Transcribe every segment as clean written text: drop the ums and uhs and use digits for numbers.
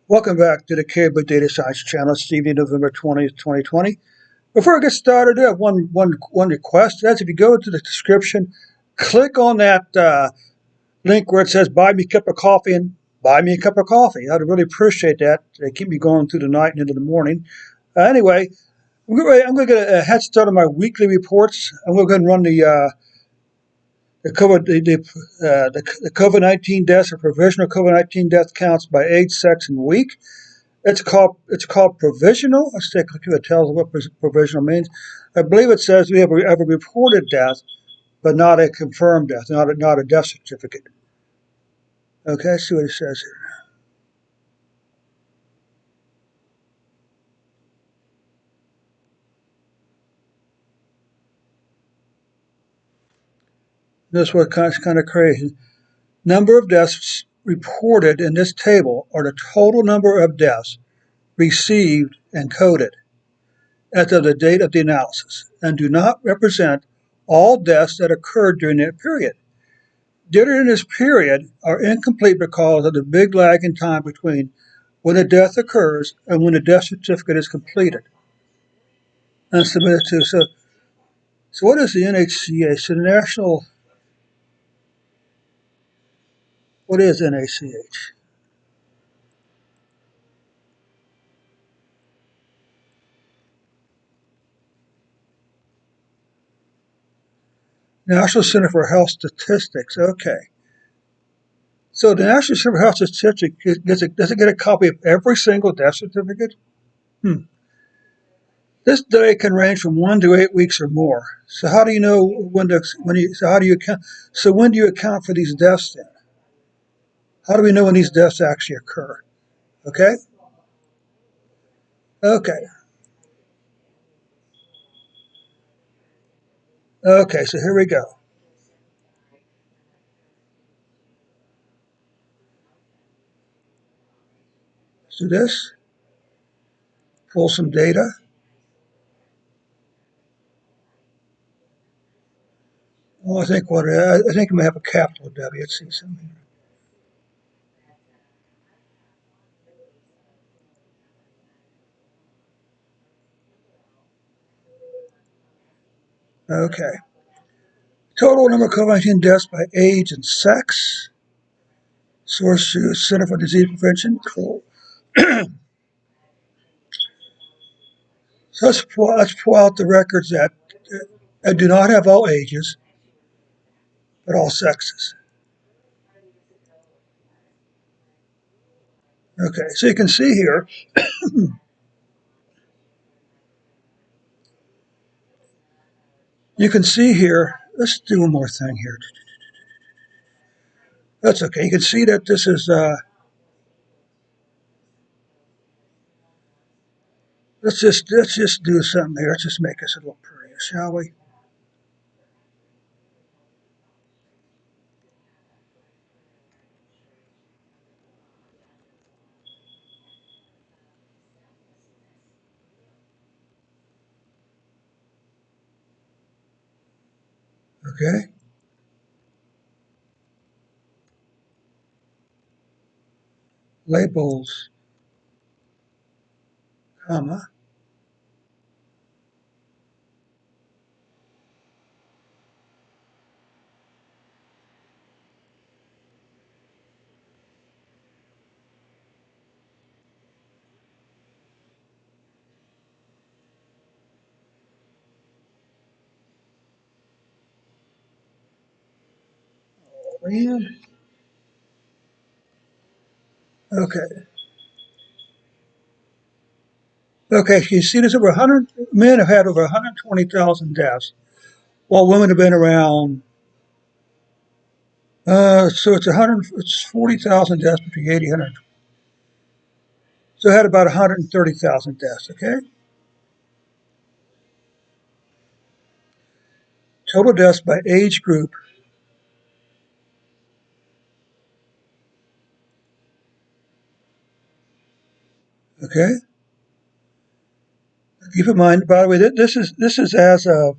Welcome back to the Cable Data Science Channel. It's Stevie, November 20th, 2020. Before I get started, I have one request. That's if you go to the description, click on that link where it says buy me a cup of coffee and buy me a cup of coffee. I'd really appreciate that. They keep me going through the night and into the morning. Anyway, I'm going to get a head start on my weekly reports. I'm going to go ahead and run the COVID-19 deaths or provisional COVID-19 death counts by age, sex, and week. It's called provisional. Let's take a look at it. Tells what provisional means. I believe it says we have a reported death, but not a confirmed death, not a death certificate. Okay, let's see what it says here. This is what kind of crazy. Number of deaths reported in this table are the total number of deaths received and coded as of the date of the analysis, and do not represent all deaths that occurred during that period. Data in this period are incomplete because of the big lag in time between when a death occurs and when the death certificate is completed and submitted to. So what is the NHCA? So the National, what is NACH? National Center for Health Statistics. Okay. So the National Center for Health Statistics, does it get a copy of every single death certificate? Hmm. This delay can range from 1 to 8 weeks or more. So how do you know so how do you account? So when do you account for these deaths then? How do we know when these deaths actually occur? Okay? Okay. Okay, so here we go. Let's do this. Pull some data. Oh, I think I may have a capital W. Let's see something. Okay. Total number of COVID-19 deaths by age and sex. Source Center for Disease Prevention. Cool. So let's pull out the records that do not have all ages, but all sexes. Okay, so you can see here, let's do one more thing here. That's okay. You can see that this is, let's just do something here. Let's just make this a little prettier, shall we? Okay, labels, comma. Man. Okay. Okay, so you see there's over 100, men have had over 120,000 deaths, while women have been around, so it's 40,000 deaths between 80 and 100. So it had about 130,000 deaths, okay? Total deaths by age group, okay? Keep in mind, by the way, this is as of,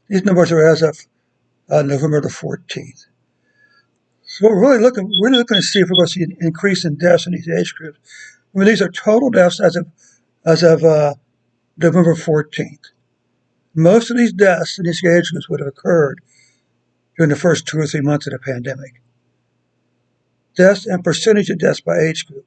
these numbers are as of November the 14th. So we're really looking to see if we're going to see an increase in deaths in these age groups. I mean, these are total deaths as of November 14th. Most of these deaths in these age groups would have occurred during the first 2 or 3 months of the pandemic. Deaths and percentage of deaths by age group.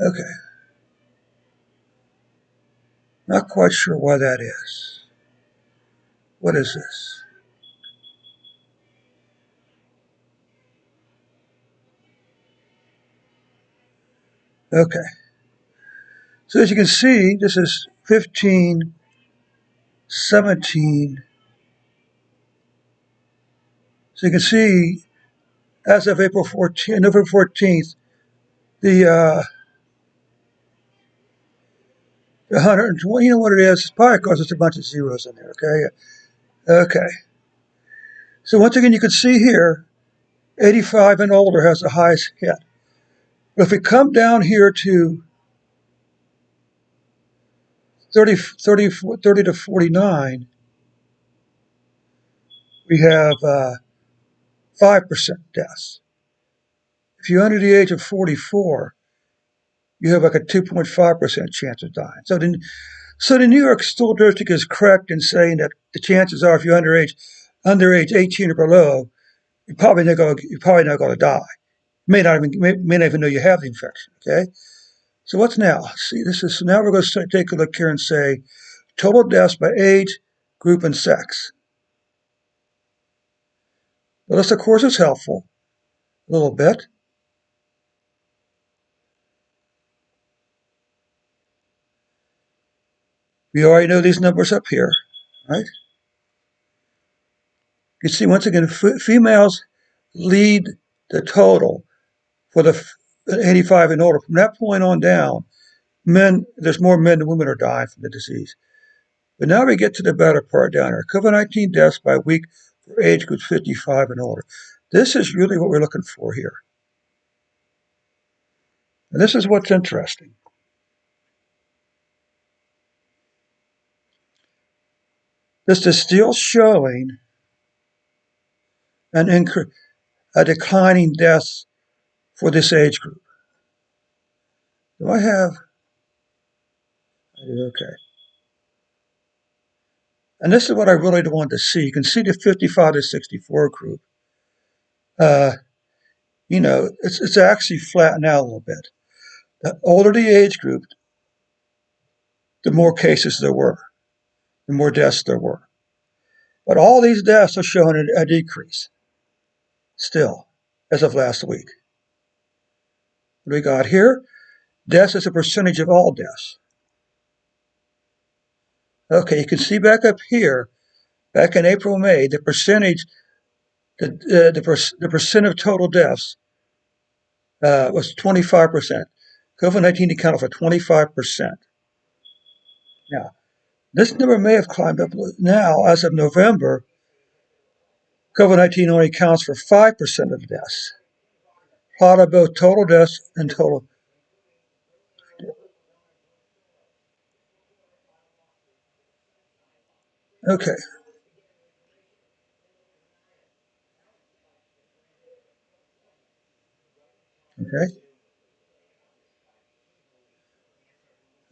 Okay, not quite sure why that is. What is this? Okay, so as you can see, this is 15, 17. So you can see as of April 14th, November 14th, the 120, you know what it is? It's probably because there's a bunch of zeros in there, okay? Okay. So once again, you can see here, 85 and older has the highest hit. But if we come down here to 30 to 49, we have 5% deaths. If you're under the age of 44, you have like a 2.5% chance of dying. So the New York School District is correct in saying that the chances are if you're under age 18 or below, you're probably not going to die. You may not even know you have the infection. Okay. So what's now? See, now we're going to take a look here and say total deaths by age, group, and sex. Well, this, of course, is helpful a little bit. We already know these numbers up here, right? You can see once again, females lead the total for the 85 and older. From that point on down, there's more men than women are dying from the disease. But now we get to the better part down here. COVID-19 deaths by week for age groups 55 and older. This is really what we're looking for here. And this is what's interesting. This is still showing a declining deaths for this age group. Do I have? Okay. And this is what I really wanted to see. You can see the 55 to 64 group. Uh, it's actually flattened out a little bit. The older the age group, the more cases there were, the more deaths there were. But all these deaths are showing a decrease still as of last week. What do we got here? Deaths as a percentage of all deaths. Okay, you can see back up here, back in April, May, the percentage, the percent of total deaths was 25%. COVID-19 accounted for 25%. Now, this number may have climbed up now. As of November, COVID-19 only accounts for 5% of the deaths. Plot of both total deaths and total. Okay, okay.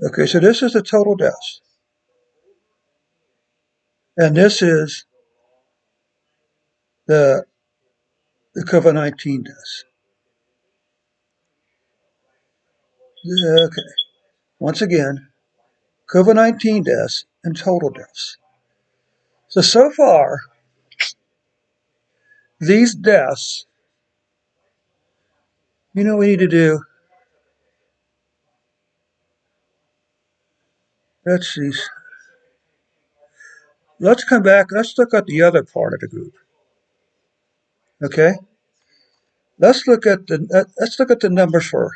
Okay, so this is the total deaths. And this is the, the COVID-19 deaths. Okay, once again, COVID-19 deaths and total deaths. So far, these deaths, you know what we need to do? Let's see. Let's come back. Let's look at the other part of the group. Okay? Let's look at the numbers for.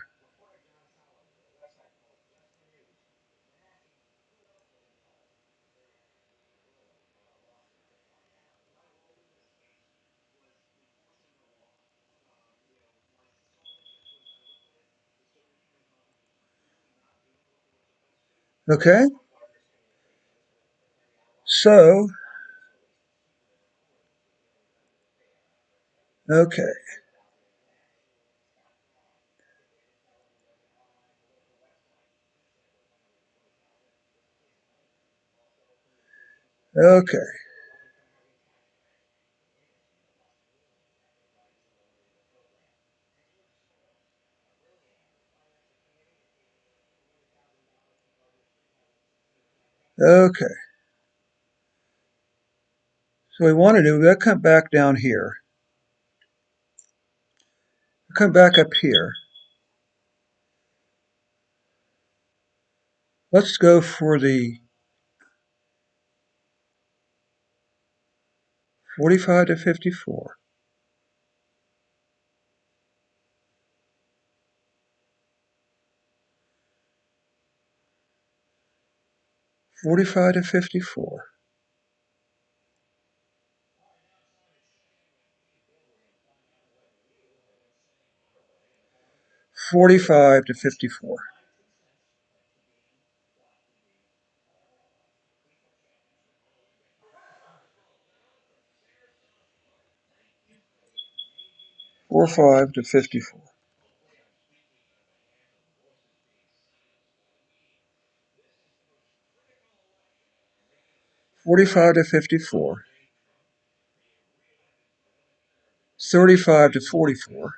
Okay, so, okay, okay, okay. So we want to do, we'll come back down here. Come back up here. Let's go for the 45 to 54. 45 to 54. 45 to 54. 45 to 54. 45 to 54. 35 to 44.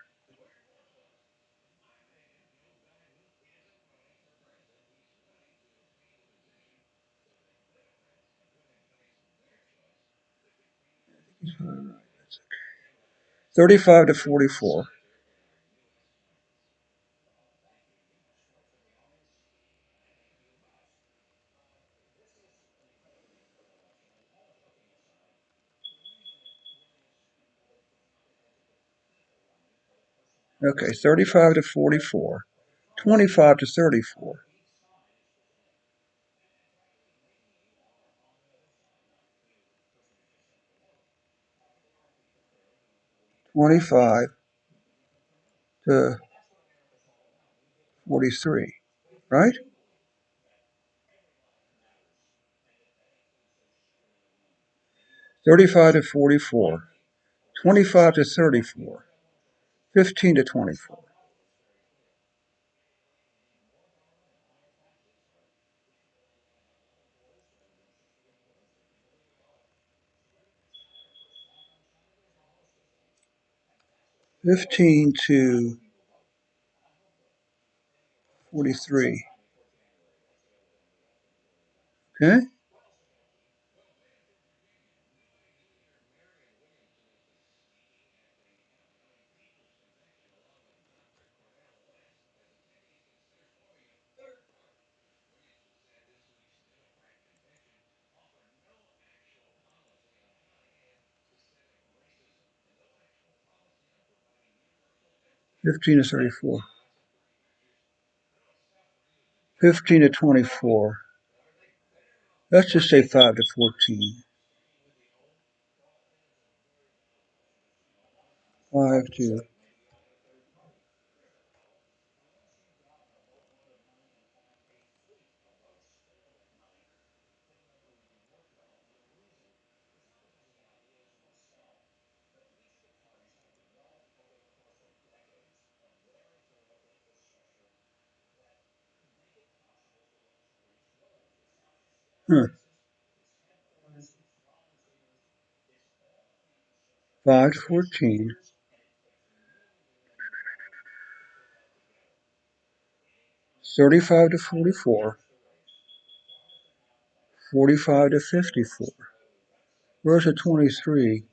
35 to 44. Okay, 35 to 44. 25 to 34. 25 to 43. Right? 35 to 44. 25 to 34. 15 to 24. 15 to 43. Okay? 15 to 34. 15 to 24. Let's just say 5 to 14. 5 to 5 to 14. 35 to 44. 45 to 54. Where's the 23?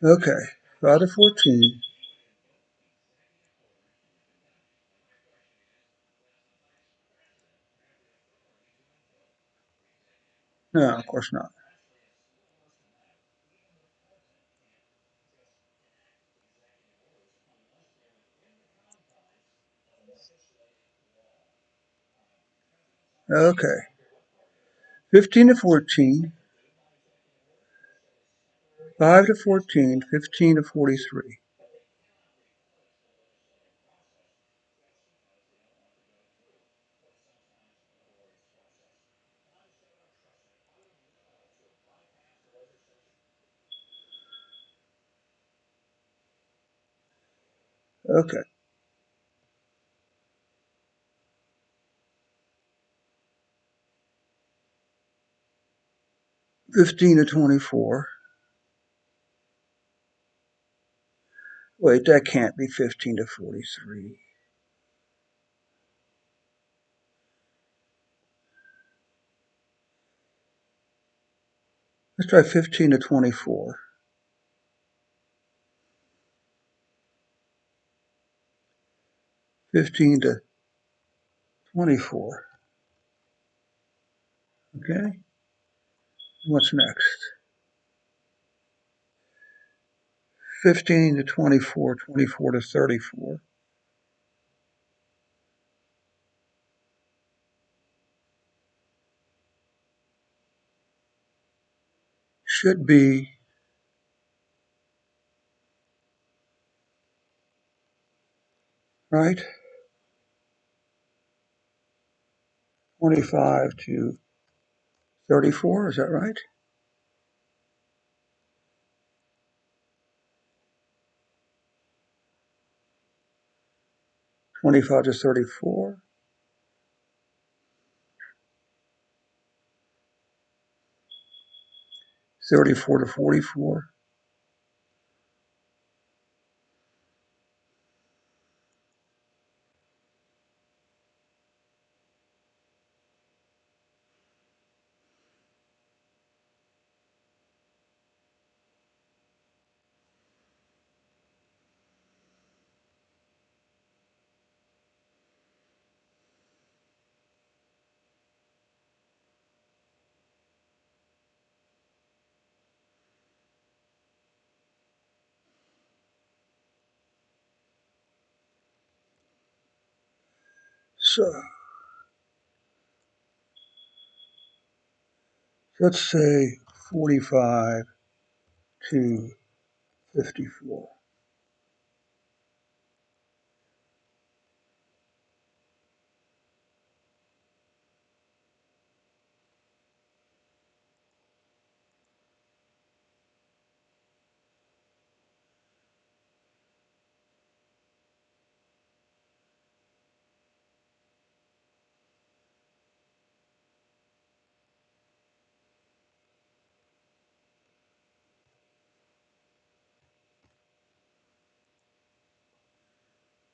Okay. 5 to 14. No, of course not. Okay. 15 to 14, 5 to 14, 15 to 43. Okay. 15 to 24. Wait, that can't be 15 to 43. Let's try 15 to 24. 15 to 24. Okay. What's next? 15 to 24, 24 to 34. Should be right. 25 to 34. Is that right? 25 to 34. 34 to 44. So let's say 45 to 54.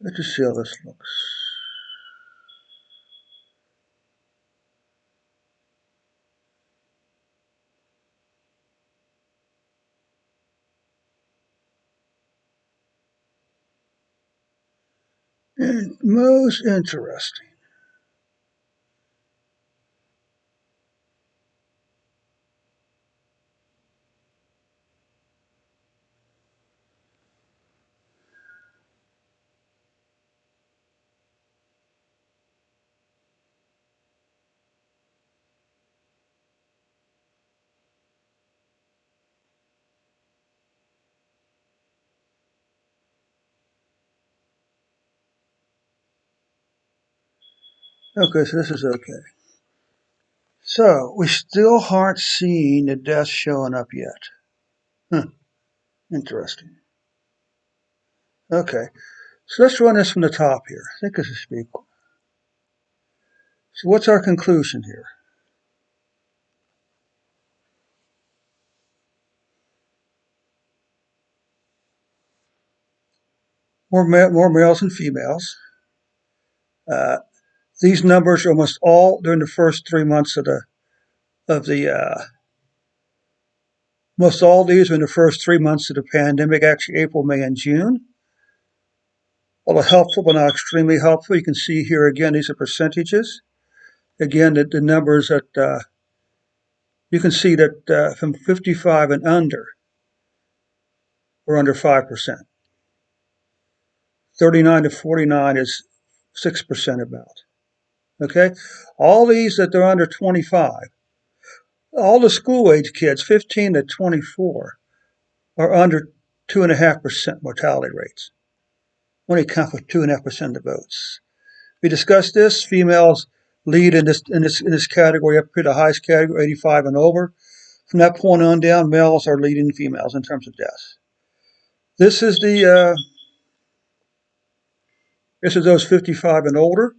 Let's just see how this looks. And most interesting. Okay, so this is okay. So we still aren't seeing the deaths showing up yet. Huh, interesting. Okay, so let's run this from the top here. I think this is equal. So what's our conclusion here? More males than females. Uh, these numbers are almost all during the first 3 months of the of the Most all these are in the first 3 months of the pandemic, actually April, May, and June. Although helpful but not extremely helpful, you can see here again, these are percentages. Again, the numbers that you can see that from 55 and under, we're under 5%. 39 to 49 is 6% about. Okay? All these that they're under 25, all the school age kids, 15 to 24, are under 2.5% mortality rates. Only account for 2.5% of the votes. We discussed this. Females lead in this category up here, the highest category, 85 and over. From that point on down, males are leading females in terms of deaths. This is those 55 and older,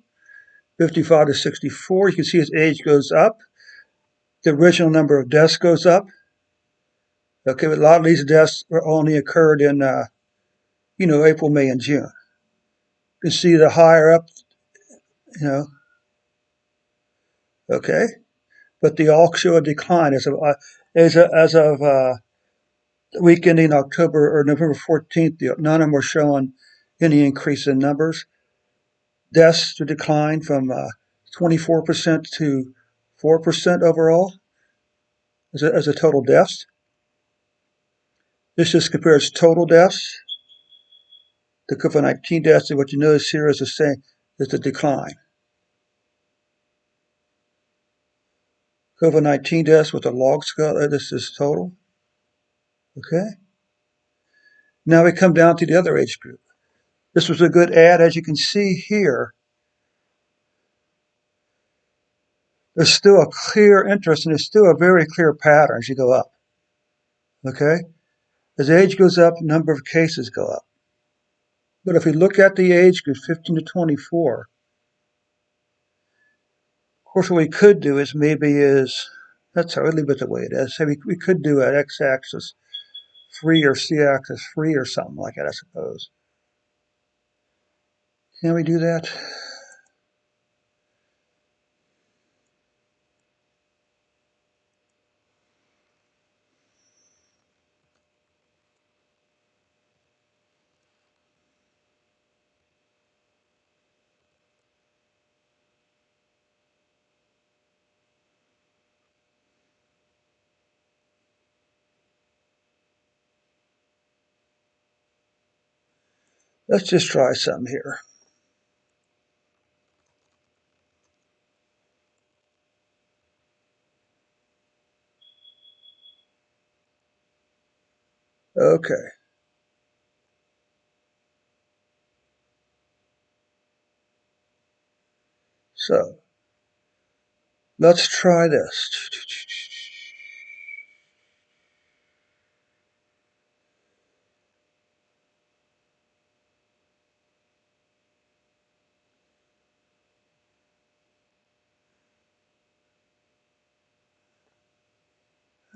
55 to 64. You can see as age goes up, the original number of deaths goes up. Okay, but a lot of these deaths were only occurred in, April, May, and June. You can see the higher up, you know, okay, but they all show a decline as of the week ending October or November 14th. None of them were showing any increase in numbers. Deaths to decline from 24% to 4% overall as a total deaths. This just compares total deaths to COVID-19 deaths, and what you notice here is the decline. COVID-19 deaths with a log scale, this is total. Okay. Now we come down to the other age group. This was a good ad. As you can see here, there's still a clear interest and there's still a very clear pattern as you go up. Okay. As age goes up, number of cases go up. But if we look at the age group 15 to 24, of course, what we could do is that's how we leave it the way it is. Say we could do an x-axis free or c-axis free or something like that, I suppose. Can we do that? Let's just try something here. Okay. So let's try this.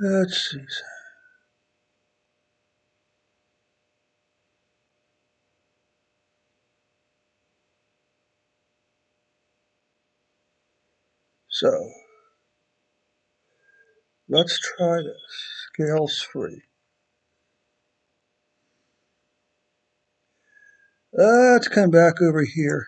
Let's see. So let's try this. Scales free. Let's come back over here.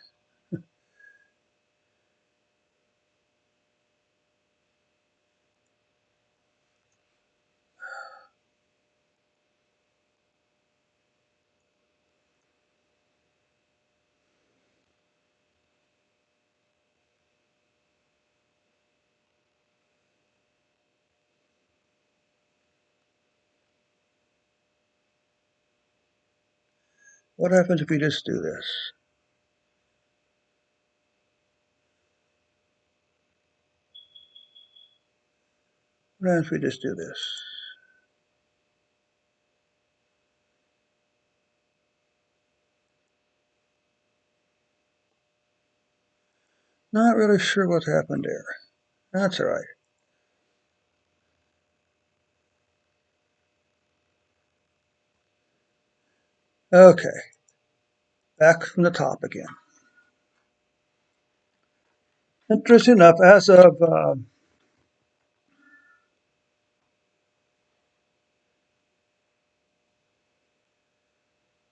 What happens if we just do this? What happens if we just do this? Not really sure what happened there. That's all right. Okay, back from the top again. Interesting enough, as of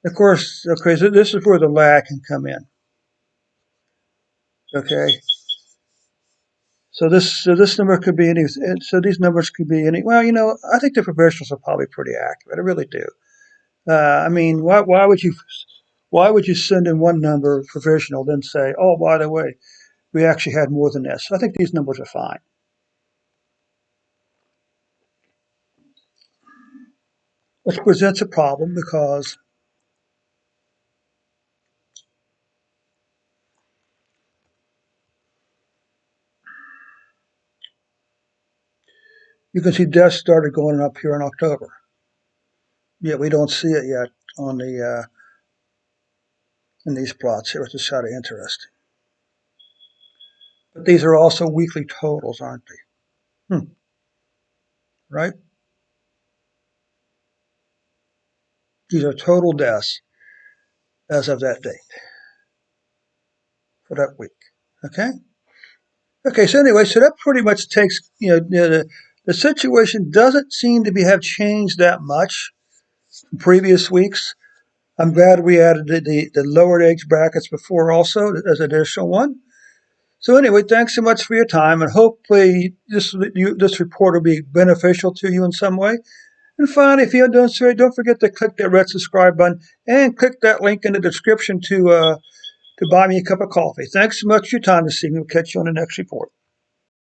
Of course, okay, so this is where the lag can come in. Okay, so this number could be any. So these numbers could be any. Well, I think the professionals are probably pretty accurate. I really do. I mean, why would you send in one number provisional, then say, oh, by the way, we actually had more than this? I think these numbers are fine. Which presents a problem because you can see deaths started going up here in October. Yet we don't see it yet on the in these plots here, which is kind of interesting. But these are also weekly totals, aren't they? Right? These are total deaths as of that date for that week. Okay. Okay. So anyway, so that pretty much takes the situation doesn't seem to have changed that much from previous weeks. I'm glad we added the lowered age brackets before also as an additional one. So anyway, thanks so much for your time, and hopefully this report will be beneficial to you in some way. And finally, if you're doing so, don't forget to click that red subscribe button and click that link in the description to buy me a cup of coffee. Thanks so much for your time this evening. We'll catch you on the next report.